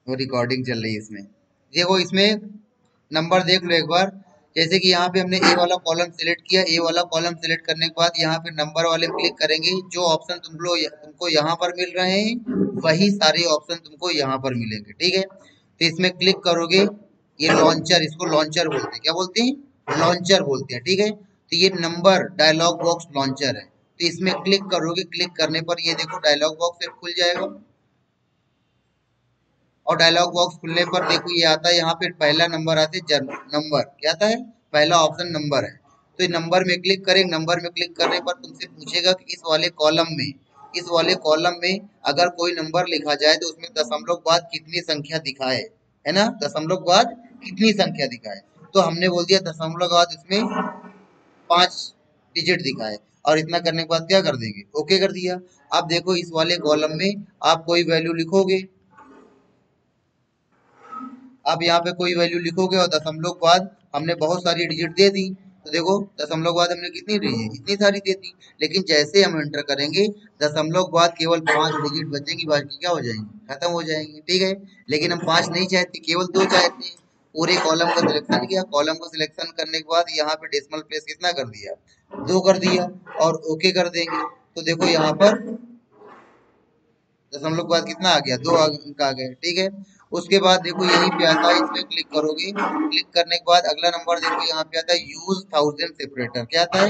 वो रिकॉर्डिंग चल रही है इसमें। देखो इसमें नंबर देख लो एक बार। जैसे कि यहाँ पे हमने ए वाला कॉलम सिलेक्ट किया, ए वाला कॉलम सिलेक्ट करने के बाद यहाँ पे नंबर वाले में क्लिक करेंगे। जो ऑप्शन तुमको यहाँ पर मिल रहे हैं वही सारे ऑप्शन तुमको यहाँ पर मिलेंगे, ठीक है। तो इसमें क्लिक करोगे, ये लॉन्चर, इसको लॉन्चर बोलते हैं। क्या बोलते हैं? लॉन्चर बोलते हैं, ठीक है। तो ये नंबर डायलॉग बॉक्स लॉन्चर है। तो इसमें क्लिक करोगे, क्लिक करने पर ये देखो डायलॉग बॉक्स खुल जाएगा। और डायलॉग बॉक्स खुलने पर देखो ये आता है, यहाँ पे पहला नंबर आता है नंबर। क्या आता है? पहला ऑप्शन नंबर है। तो ये नंबर में क्लिक करें। नंबर में क्लिक करने पर तुमसे पूछेगा कि इस वाले कॉलम में अगर कोई नंबर लिखा जाए तो उसमें दशमलव के बाद कितनी संख्या दिखाए, है ना। दशमलव के बाद कितनी संख्या दिखाए, तो हमने बोल दिया दशमलव के बाद इसमें 5 डिजिट दिखाए। और इतना करने के बाद क्या कर देंगे? ओके कर दिया। अब देखो इस वाले कॉलम में आप कोई वैल्यू लिखोगे। आप यहाँ पे कोई वैल्यू लिखोगे और दशमलव के बाद हमने बहुत सारी डिजिट दे दी। तो देखो दशमलव के बाद हमने कितनी दी? इतनी सारी दे दी। लेकिन जैसे हम एंटर करेंगे दशमलव के बाद केवल 5 डिजिट बचेंगी, बाकी क्या हो जाएंगी? खत्म हो जाएंगी, ठीक है। लेकिन हम 5 नहीं चाहते, केवल 2 चाहते हैं। पूरे कॉलम का सिलेक्शन किया। कॉलम को सिलेक्शन करने के बाद यहाँ पे डेसिमल प्लेस कितना कर दिया? 2 कर दिया। और ओके कर देंगे। तो देखो यहाँ पर दशमलव के बाद कितना आ गया? 2 अंक आ गए, ठीक है। उसके बाद देखो यहीं पे आता है, इसमें क्लिक करोगे। क्लिक करने के बाद अगला नंबर देखो यहाँ पे आता है यूज थाउजेंड सेपरेटर। क्या आता है?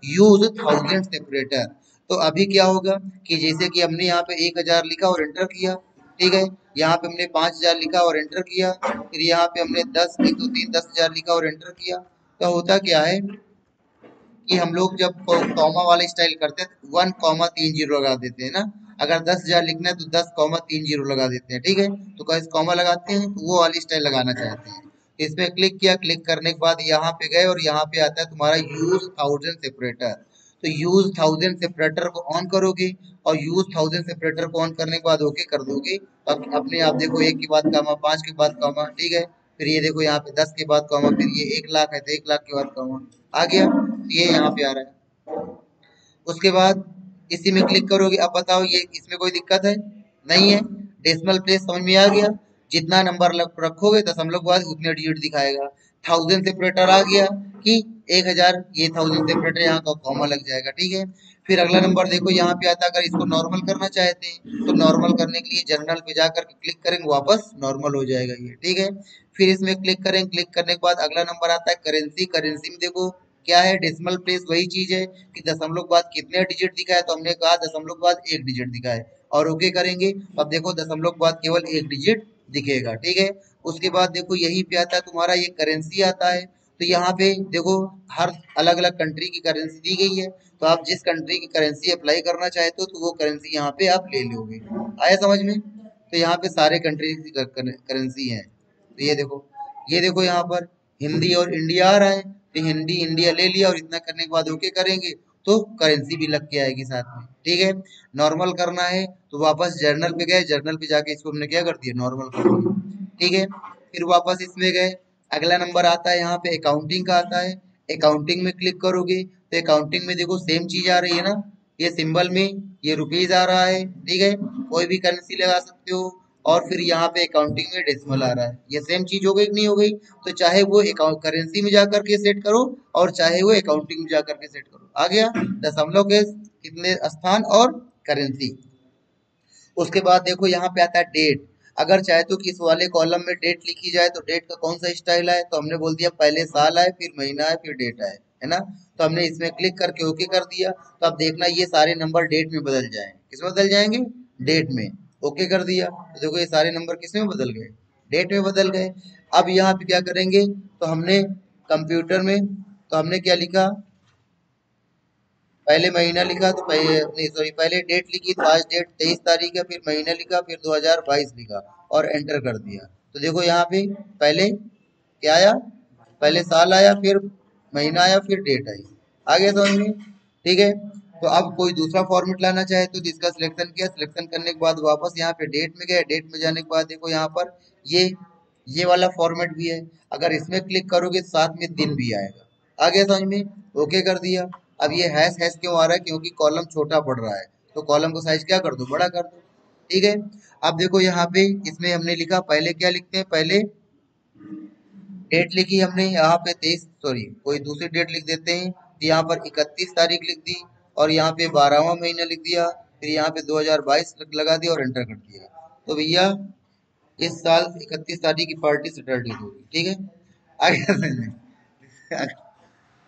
Use thousand separator. तो अभी क्या होगा कि जैसे कि हमने यहाँ पे 1000 लिखा और एंटर किया, ठीक है। यहाँ पे हमने 5000 लिखा और एंटर किया। फिर यहाँ पे हमने 10 1 2 3 10,000 लिखा और एंटर किया। तो होता क्या है कि हम लोग जब कॉमा वाला स्टाइल करते हैं तो 1,30 लगा देते हैं ना। अगर 10,000 लिखना है तो 10,30 लगा देते हैं, ठीक है। तो कैसे कॉमा लगाते हैं? तो वो वाली स्टाइल लगाना चाहते हैं। तो इसमें क्लिक किया। क्लिक करने के बाद यहाँ पे गए और यहाँ पे आता है तुम्हारा यूज थाउजेंड सेपरेटर। तो यूज थाउजेंड सेपरेटर को ऑन करोगे और यूज थाउजेंड सेपरेटर को ऑन करने के बाद ओके कर दोगे तो अपने आप देखो 1 के बाद कॉमा, 5 के बाद कॉमा, ठीक है। फिर ये देखो यहाँ पे 10 के बाद कॉमा, फिर ये 1,00,000 है तो 1,00,000 के बाद कॉमा आ गया। तो ये यहाँ पे आ रहा है। उसके बाद इसी में क्लिक करोगे। अब बताओ ये इसमें कोई दिक्कत है? नहीं है। डेसिमल प्लेस समझ में आ गया। जितना नंबर रखोगे दशमलव के बाद उतने डिजिट दिखाएगा। थाउजेंड सेपरेटर आ गया कि 1000, ये थाउजेंड सेपरेटर यहाँ का कॉमा लग जाएगा, ठीक है। फिर अगला नंबर देखो यहाँ पे आता है। अगर इसको नॉर्मल करना चाहते हैं तो नॉर्मल करने के लिए जनरल पे जाकर के क्लिक करेंगे, वापस नॉर्मल हो जाएगा ये, ठीक है। फिर इसमें क्लिक करेंगे। क्लिक करने के बाद अगला नंबर आता है करेंसी। करेंसी में देखो क्या है? डेसिमल प्लेस वही चीज है कि दशमलव के बाद कितने डिजिट दिखाए, तो हमने कहा दशमलव के बाद 1 डिजिट दिखाए और ओके करेंगे। अब देखो दशमलव के बाद केवल 1 डिजिट दिखेगा, ठीक है। उसके बाद देखो यहीं पे आता है तुम्हारा ये करेंसी आता है। तो यहाँ पे देखो हर अलग अलग कंट्री की करेंसी दी गई है। तो आप जिस कंट्री की करेंसी अप्लाई करना चाहते हो तो वो करेंसी यहाँ पे आप ले लोगे। आया समझ में? तो यहाँ पे सारे कंट्री की करेंसी है। तो ये देखो यहाँ पर हिंदी और इंडिया आ रहा है। तो हिंदी इंडिया ले लिया और इतना करने के बाद ओके करेंगे तो करेंसी भी लग के आएगी साथ में, ठीक है। नॉर्मल करना है तो वापस जर्नल पे गए। जर्नल पे जाके इसको हमने क्या कर दिया? नॉर्मल कर दिया, ठीक है। फिर वापस इसमें गए। अगला नंबर आता है यहाँ पे अकाउंटिंग का आता है। अकाउंटिंग में क्लिक करोगे तो अकाउंटिंग में देखो सेम चीज आ रही है ना। ये सिंबल में ये रुपीज आ रहा है, ठीक है। कोई भी करेंसी लगा सकते हो। और फिर यहाँ पे अकाउंटिंग में डेसिमल आ रहा है। ये सेम चीज हो गई कि नहीं हो गई? तो चाहे वो करेंसी में जाकर के सेट करो और चाहे वो अकाउंटिंग में जाकर के सेट करो, आ गया दशमलव के कितने स्थान और करेंसी। उसके बाद देखो यहाँ पे आता है डेट। अगर चाहे तो कि इस वाले कॉलम में डेट लिखी जाए तो डेट का कौन सा स्टाइल है? तो हमने बोल दिया पहले साल आए, फिर महीना आए, फिर डेट आए, है ना। तो हमने इसमें क्लिक करके ओके कर दिया। तो अब देखना ये सारे नंबर डेट में बदल जाए। किसमें बदल जाएंगे? डेट में। ओके कर दिया तो देखो ये सारे नंबर किसमें बदल गए? डेट में बदल गए। अब यहाँ पे क्या करेंगे? तो हमने कंप्यूटर में तो हमने क्या लिखा? पहले महीना लिखा तो पहले नहीं सॉरी पहले डेट लिखी तो आज डेट 23 तारीख है। फिर महीना लिखा, फिर 2022 लिखा और एंटर कर दिया। तो देखो यहाँ पे पहले क्या आया? पहले साल आया, फिर महीना आया, फिर डेट आई। आ गया समझ में? ठीक है। तो अब कोई दूसरा फॉर्मेट लाना चाहे तो जिसका सिलेक्शन किया, सिलेक्शन करने के बाद वापस यहाँ पे डेट में गए। डेट में जाने के बाद देखो यहाँ पर ये ये वाला फॉर्मेट भी है। अगर इसमें क्लिक करोगे तो साथ में दिन भी आएगा। आ गया समझ में? ओके कर दिया। अब ये हैश हैश क्यों आ रहा है? क्योंकि कॉलम छोटा पड़ रहा है। तो कॉलम को साइज क्या कर दो? बड़ा कर दो। ठीक है। अब देखो यहाँ पे इसमें हमने लिखा, पहले क्या लिखते हैं, पहले डेट लिखी हमने यहाँ पे 23, सॉरी कोई दूसरी डेट लिख देते हैं, तो यहाँ पर 31 तारीख लिख दी और यहाँ पे 12वां महीना लिख दिया, फिर यहाँ पे 2022 लगा दिया और एंटर कर दिया। तो भैया इस साल 31 तारीख की पार्टी सैटरडे को होगी, ठीक है। आ गया समझ में?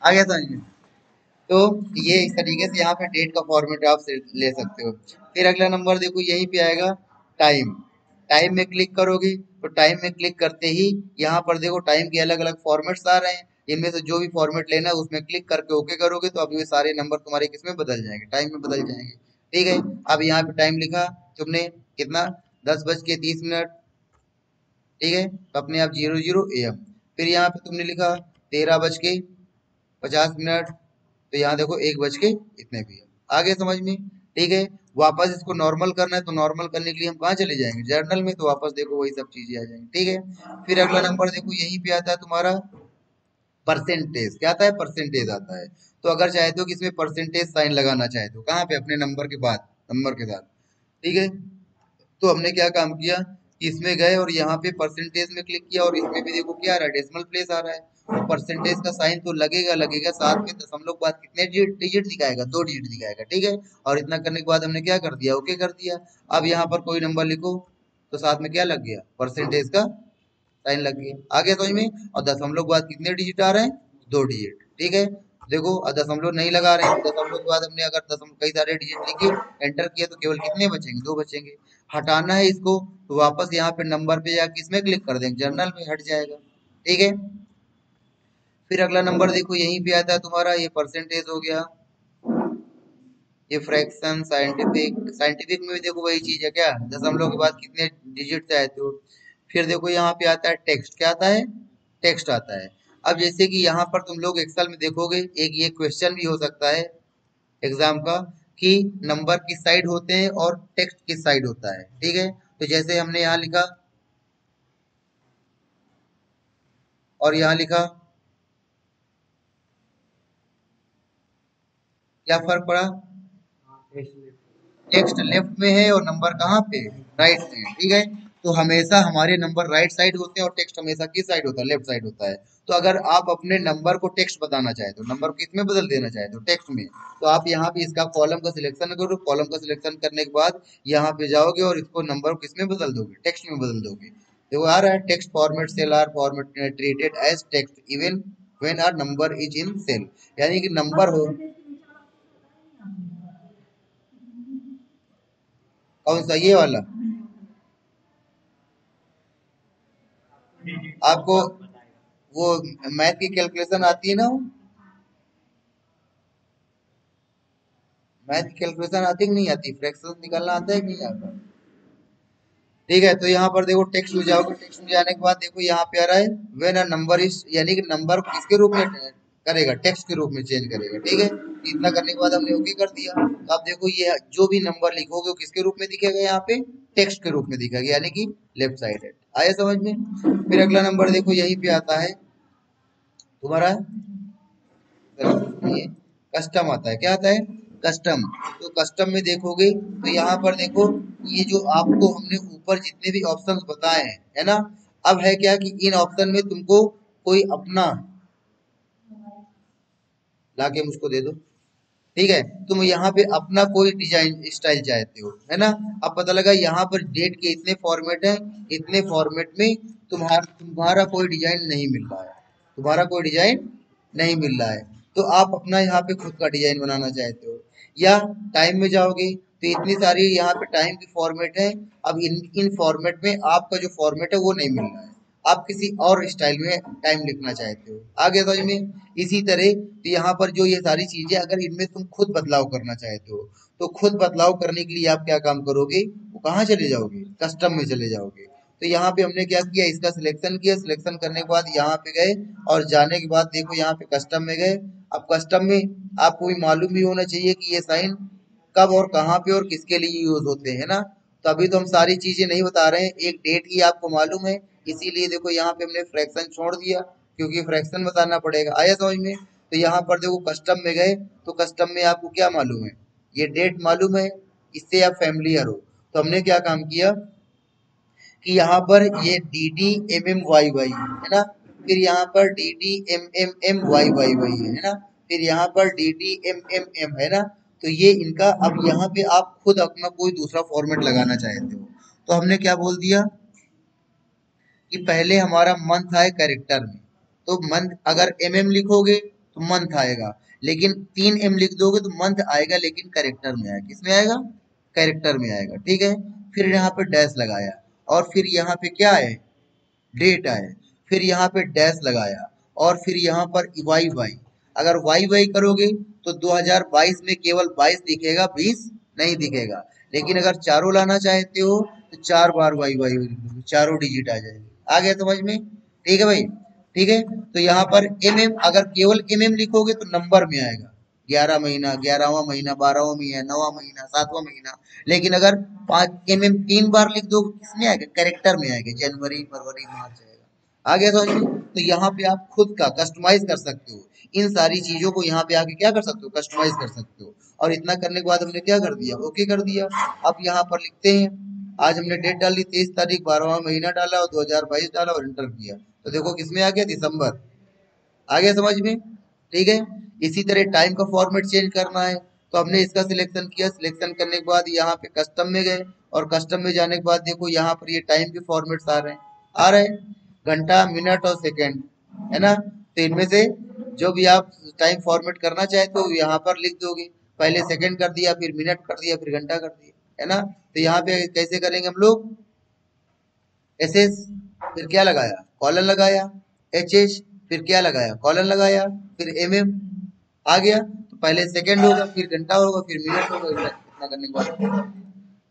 आ गया समझ में? तो ये इस तरीके से यहाँ पे डेट का फॉर्मेट आप ले सकते हो। फिर अगला नंबर देखो यहीं पे आएगा टाइम। टाइम में क्लिक करोगे तो टाइम में क्लिक करते ही यहाँ पर देखो टाइम के अलग अलग फॉर्मेट्स आ रहे हैं। इनमें से जो भी फॉर्मेट लेना है उसमें क्लिक करके ओके करोगे तो अब ये सारे नंबर तुम्हारे किसमें बदल जाएंगे, टाइम में बदल जाएंगे। ठीक है। अब यहाँ पे टाइम लिखा तुमने कितना, 10:30। ठीक है, तो अपने आप 00 AM। फिर यहाँ पे तुमने लिखा 13:50। तो यहाँ देखो 1 बज के इतने भी है। आगे समझ में? ठीक है। वापस इसको नॉर्मल करना है तो नॉर्मल करने के लिए हम कहाँ चले जाएंगे, जर्नल में, तो वापस देखो वही सब चीजें आ जाएंगी। ठीक है। फिर अगला नंबर देखो यहीं पे आता है तुम्हारा परसेंटेज। क्या आता है, परसेंटेज आता है। तो अगर चाहते हो कि इसमें परसेंटेज साइन लगाना चाहते हो, कहाँ पे, अपने नंबर के बाद, नंबर के साथ। ठीक है। तो हमने क्या काम किया कि इसमें गए और यहाँ पे परसेंटेज में क्लिक किया और इसमें भी देखो क्या आ रहा है, डेसिमल प्लेस आ रहा है। तो परसेंटेज का साइन तो लगेगा लगेगा, साथ में दशमलव के बाद कितने डिजिट दिखाएगा, 2 डिजिट दिखाएगा। ठीक है। और इतना करने के बाद हमने क्या कर दिया, ओके कर दिया। अब यहाँ पर कोई नंबर लिखो तो साथ में क्या लग गया, परसेंटेज का साइन लग गया। आ गया समझ में? और दशमलव के बाद कितने डिजिट आ रहे हैं, 2 डिजिट। ठीक है। देखो दशमलव नहीं लगा रहे हैं, दशमलव के बाद हमने अगर दशमलव कई सारे डिजिट लिखे, एंटर किया, तो केवल कितने बचेंगे, 2 बचेंगे। हटाना है इसको तो वापस यहाँ पे नंबर पे जाके इसमें क्लिक कर देंगे, जर्नल में हट जाएगा। ठीक है। फिर अगला नंबर देखो यहीं पे आता है तुम्हारा, ये परसेंटेज हो गया, ये फ्रैक्शन, साइंटिफिक। साइंटिफिक में भी देखो वही चीज है, क्या दशमलव के बाद कितने डिजिट चाहते हो। फिर देखो यहाँ पे आता है टेक्स्ट। क्या आता है, टेक्स्ट आता है। अब जैसे कि यहाँ पर तुम लोग एक्सेल में देखोगे, एक ये क्वेश्चन भी हो सकता है एग्जाम का, कि नंबर किस साइड होते हैं और टेक्स्ट किस साइड होता है। ठीक है। तो जैसे हमने यहाँ लिखा और यहाँ लिखा, क्या फर्क पड़ा, टेक्स्ट लेफ्ट में है और नंबर कहाँ पे, राइट में है। ठीक है। तो हमेशा हमारे नंबर राइट साइड होते हैं और टेक्स्ट हमेशा किस साइड होता है, लेफ्ट साइड होता है। तो अगर आप अपने नंबर को टेक्स्ट बताना चाहे तो, नंबर को किसमें बदल देना चाहे तो टेक्स्ट में, तो आप यहाँ पे इसका कॉलम का सिलेक्शन करो। कॉलम का सिलेक्शन करने के बाद यहाँ पे जाओगे और इसको नंबर को किसमें बदल दोगे, टेक्स्ट में बदल दोगे। देखो आ रहा है, text format cell are format treated as text even when our number is in cell. यानी कि नंबर हो, कौन सा, ये वाला, आपको वो मैथ की कैलकुलेशन आती है ना, मैथ की कैलकुलेशन आती है कि नहीं आती, फ्रैक्शन निकालना आता है कि नहीं आता। ठीक है। तो यहाँ पर देखो टेक्स्ट में जाओगे, टेक्स्ट में जाने के बाद देखो यहाँ पे आ रहा है व्हेन अ नंबर इज, यानी कि नंबर को किसके रूप में करेगा, टेक्स्ट के रूप में चेंज करेगा। ठीक है। इतना करने के बाद हमने ओके कर दिया। तो आप देखो ये जो भी नंबर लिखोगे वो किसके रूप में दिखेगा, यहाँ पे टेक्स्ट के रूप में दिखेगा, यानी कि लेफ्ट साइड है। आया समझ में? फिर अगला नंबर देखो यहीं पे आता है तुम्हारा, ये कस्टम आता है। क्या आता है, कस्टम। तो कस्टम में देखोगे तो यहाँ पर देखो, ये जो आपको हमने ऊपर जितने भी ऑप्शंस बताए हैं, है ना, अब है क्या कि इन ऑप्शन में तुमको कोई अपना लाके मुझको दे दो। ठीक है। तुम यहाँ पे अपना कोई डिजाइन स्टाइल चाहते हो, है ना। अब पता लगा यहाँ पर डेट के इतने फॉर्मेट है, इतने फॉर्मेट में तुम्हारा तुम्हारा कोई डिजाइन नहीं मिल रहा है, तुम्हारा कोई डिजाइन नहीं मिल रहा है। तो आप अपना यहाँ पे खुद का डिजाइन बनाना चाहते हो, या टाइम में जाओगे तो इतनी सारी यहाँ पे टाइम की फॉर्मेट है। अब इन इन फॉर्मेट में आपका जो फॉर्मेट है वो नहीं मिल रहा है, आप किसी और स्टाइल में टाइम लिखना चाहते हो। आगे समझ में? इसी तरह तो यहाँ पर जो ये सारी चीजें, अगर इनमें तुम खुद बदलाव करना चाहते हो तो खुद बदलाव करने के लिए आप क्या काम करोगे, वो कहाँ चले जाओगे, कस्टम में चले जाओगे। तो यहाँ पे हमने क्या किया, इसका सिलेक्शन किया, सिलेक्शन करने के बाद यहाँ पे गए और जाने के बाद देखो यहाँ पे कस्टम में गए। अब कस्टम में आपको भी मालूम भी होना चाहिए कि ये साइन कब और कहाँ पे और किसके लिए यूज होते हैं ना। तो अभी तो हम सारी चीजें नहीं बता रहे हैं, एक डेट ही आपको मालूम है, इसीलिए देखो यहाँ पे हमने फ्रैक्शन छोड़ दिया, क्योंकि फ्रैक्शन बताना पड़ेगा। आया समझ में? तो यहाँ पर देखो कस्टम में गए तो कस्टम में आपको क्या मालूम है, ये डेट मालूम है, इससे आप फैमिलियर हो। तो हमने क्या काम किया कि यहाँ पर ये D D M M Y Y है ना, फिर यहाँ पर D D M M M Y Y Y है ना, फिर यहाँ पर D D M M M है ना। तो ये इनका, अब यहाँ पे आप खुद अपना कोई दूसरा फॉर्मेट लगाना चाहते हो तो हमने क्या बोल दिया कि पहले हमारा मंथ आए कैरेक्टर में, तो मंथ अगर एम लिखोगे तो मंथ आएगा, लेकिन 3 M लिख दोगे तो मंथ आएगा, लेकिन कैरेक्टर में आएगा। किसमें आएगा? कैरेक्टर में आएगा, ठीक है। फिर यहाँ पे डैश लगाया, और फिर यहाँ पे क्या है, डेट आए, फिर यहाँ पे डैश लगाया, और फिर यहाँ पर वाई वाई। अगर वाई वाई करोगे तो 2022 में केवल 22 दिखेगा, 20 नहीं दिखेगा। लेकिन अगर चारों लाना चाहते हो तो 4 बार वाई वाई चारों डिजिट आ जाएंगे। आ गया समझ में? ठीक है भाई, ठीक है। तो यहाँ पर अगर केवल लिखोगे तो नंबर में आएगा, 11 महीना, 11वां महीना, 12वां महीना, 9वां महीना, 7वां महीना। लेकिन अगर 5 3 बार लिख दो किसमें आएगा? कैरेक्टर में आएगा, जनवरी, फरवरी, मार्च आएगा। आ गया समझ में? तो यहाँ पे आप खुद का कस्टमाइज कर सकते हो, इन सारी चीजों को यहाँ पे आके क्या कर सकते हो? कस्टमाइज कर सकते हो। और इतना करने के बाद हमने क्या कर दिया? ओके कर दिया। अब यहाँ पर लिखते हैं, आज हमने डेट डाली 23 तारीख, 12वां महीना डाला और 2022 डाला और एंटर किया, तो देखो किसमें आ गया? दिसंबर। आ गया समझ में? ठीक है। इसी तरह टाइम का फॉर्मेट चेंज करना है तो हमने इसका सिलेक्शन किया, सिलेक्शन करने के बाद यहाँ पे कस्टम में गए, और कस्टम में जाने के बाद देखो यहाँ पर ये टाइम के फॉर्मेट्स आ रहे हैं, आ रहे हैं, घंटा, मिनट और सेकेंड, है ना। तो इनमें से जो भी आप टाइम फॉर्मेट करना चाहते हो यहाँ पर लिख दोगे। पहले सेकेंड कर दिया, फिर मिनट कर दिया, फिर घंटा कर दिया, है ना। तो यहाँ पे कैसे करेंगे हम लोग? एस, फिर क्या लगाया? कॉलन लगाया। एच, फिर क्या लगाया? कॉलन लगाया। फिर आ गया, तो पहले सेकंड होगा, फिर घंटा होगा, फिर मिनट होगा, इतना करने के बाद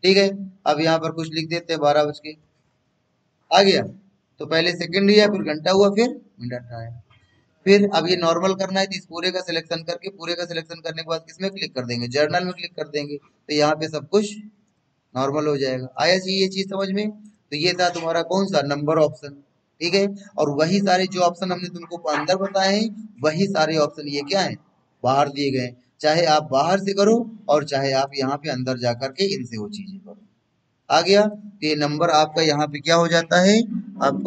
ठीक है। अब यहाँ पर कुछ लिख देते हैं, 12 बज के। आ गया, तो पहले सेकंड हुआ, फिर घंटा हुआ, फिर मिनट आया। फिर अब ये नॉर्मल करना है तो इस पूरे का सिलेक्शन करके, पूरे का सिलेक्शन करने के बाद किसमें क्लिक कर देंगे? जर्नल में क्लिक कर देंगे, तो यहाँ पे सब कुछ नॉर्मल हो जाएगा। आया जी ये चीज समझ में? तो ये था तुम्हारा कौन सा? नंबर ऑप्शन, ठीक है। और वही सारे जो ऑप्शन हमने तुमको अंदर बताए हैं, वही सारे ऑप्शन ये क्या है? बाहर दिए गए। चाहे आप बाहर से करो और चाहे आप यहाँ पे अंदर जा करके इनसे वो चीजें करो। आ गया? तो ये नंबर आपका यहाँ पे क्या हो जाता है? आपका